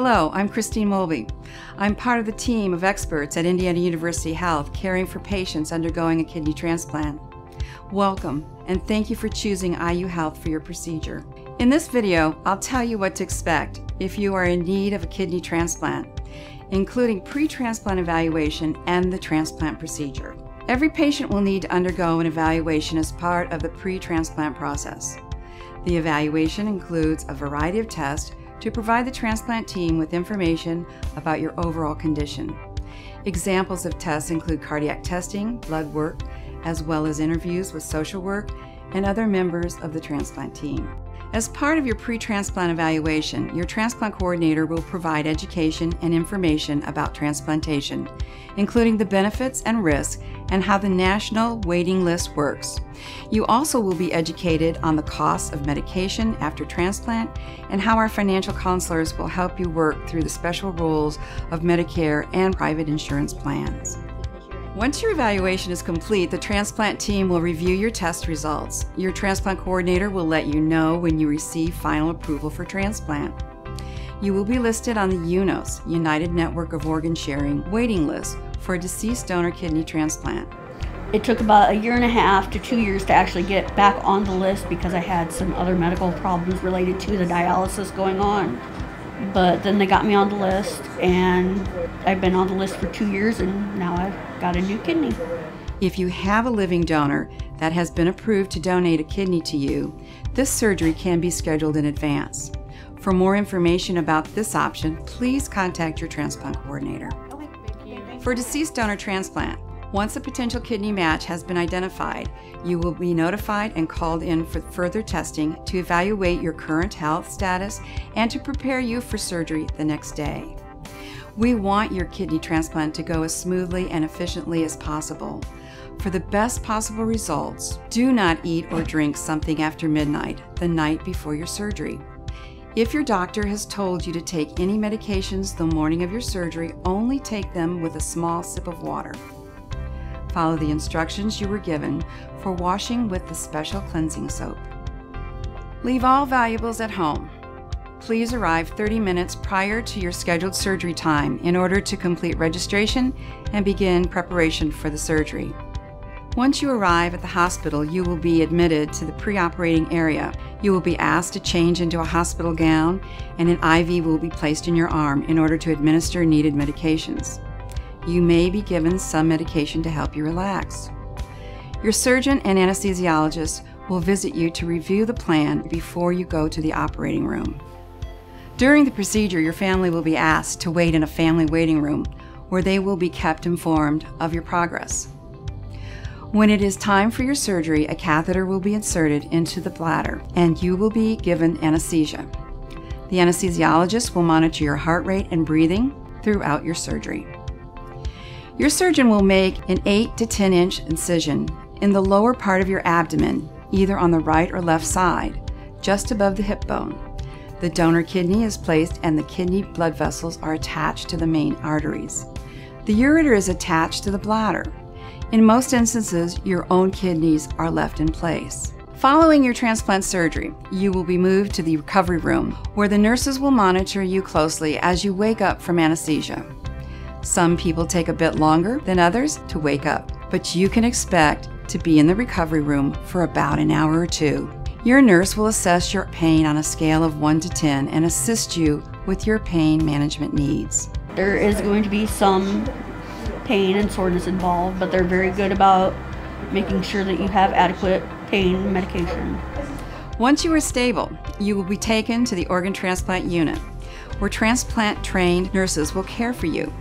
Hello, I'm Christine Mulvey. I'm part of the team of experts at Indiana University Health caring for patients undergoing a kidney transplant. Welcome, and thank you for choosing IU Health for your procedure. In this video, I'll tell you what to expect if you are in need of a kidney transplant, including pre-transplant evaluation and the transplant procedure. Every patient will need to undergo an evaluation as part of the pre-transplant process. The evaluation includes a variety of tests to provide the transplant team with information about your overall condition. Examples of tests include cardiac testing, blood work, as well as interviews with social work and other members of the transplant team. As part of your pre-transplant evaluation, your transplant coordinator will provide education and information about transplantation, including the benefits and risks and how the national waiting list works. You also will be educated on the costs of medication after transplant and how our financial counselors will help you work through the special rules of Medicare and private insurance plans. Once your evaluation is complete, the transplant team will review your test results. Your transplant coordinator will let you know when you receive final approval for transplant. You will be listed on the UNOS, United Network of Organ Sharing, waiting list for a deceased donor kidney transplant. It took about 1.5 to 2 years to actually get back on the list because I had some other medical problems related to the dialysis going on. But then they got me on the list, and I've been on the list for 2 years, and now I've got a new kidney. If you have a living donor that has been approved to donate a kidney to you, this surgery can be scheduled in advance. For more information about this option, please contact your transplant coordinator. For deceased donor transplant, once a potential kidney match has been identified, you will be notified and called in for further testing to evaluate your current health status and to prepare you for surgery the next day. We want your kidney transplant to go as smoothly and efficiently as possible. For the best possible results, do not eat or drink something after midnight, the night before your surgery. If your doctor has told you to take any medications the morning of your surgery, only take them with a small sip of water. Follow the instructions you were given for washing with the special cleansing soap. Leave all valuables at home. Please arrive 30 minutes prior to your scheduled surgery time in order to complete registration and begin preparation for the surgery. Once you arrive at the hospital, you will be admitted to the pre-operating area. You will be asked to change into a hospital gown, and an IV will be placed in your arm in order to administer needed medications. You may be given some medication to help you relax. Your surgeon and anesthesiologist will visit you to review the plan before you go to the operating room. During the procedure, your family will be asked to wait in a family waiting room where they will be kept informed of your progress. When it is time for your surgery, a catheter will be inserted into the bladder and you will be given anesthesia. The anesthesiologist will monitor your heart rate and breathing throughout your surgery. Your surgeon will make an 8 to 10 inch incision in the lower part of your abdomen, either on the right or left side, just above the hip bone. The donor kidney is placed and the kidney blood vessels are attached to the main arteries. The ureter is attached to the bladder. In most instances, your own kidneys are left in place. Following your transplant surgery, you will be moved to the recovery room, where the nurses will monitor you closely as you wake up from anesthesia. Some people take a bit longer than others to wake up, but you can expect to be in the recovery room for about an hour or two. Your nurse will assess your pain on a scale of 1 to 10 and assist you with your pain management needs. There is going to be some pain and soreness involved, but they're very good about making sure that you have adequate pain medication. Once you are stable, you will be taken to the organ transplant unit, where transplant-trained nurses will care for you.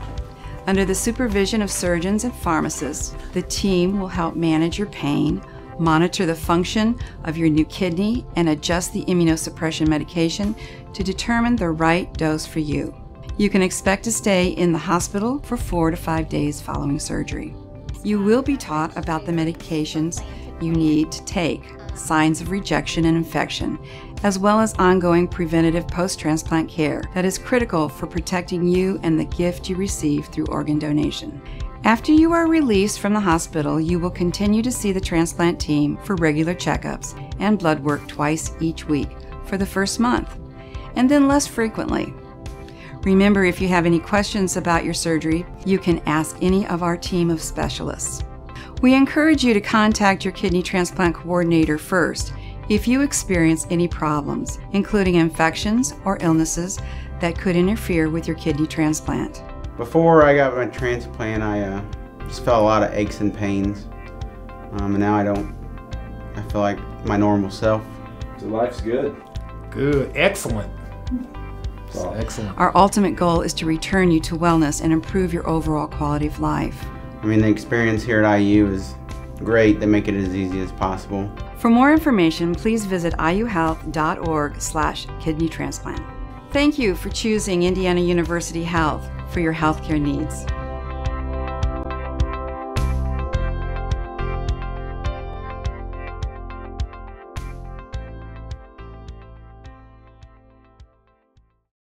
Under the supervision of surgeons and pharmacists, the team will help manage your pain, monitor the function of your new kidney, and adjust the immunosuppression medication to determine the right dose for you. You can expect to stay in the hospital for 4 to 5 days following surgery. You will be taught about the medications you need to take, signs of rejection and infection, as well as ongoing preventative post-transplant care that is critical for protecting you and the gift you receive through organ donation. After you are released from the hospital, you will continue to see the transplant team for regular checkups and blood work twice each week for the first month, and then less frequently. Remember, if you have any questions about your surgery, you can ask any of our team of specialists. We encourage you to contact your kidney transplant coordinator first if you experience any problems, including infections or illnesses that could interfere with your kidney transplant. Before I got my transplant, I just felt a lot of aches and pains, and now I don't. I feel like my normal self. So life's good. Good, excellent. Wow. Excellent. Our ultimate goal is to return you to wellness and improve your overall quality of life. I mean, the experience here at IU is great. They make it as easy as possible. For more information, please visit iuhealth.org/kidney transplant. Thank you for choosing Indiana University Health for your healthcare needs.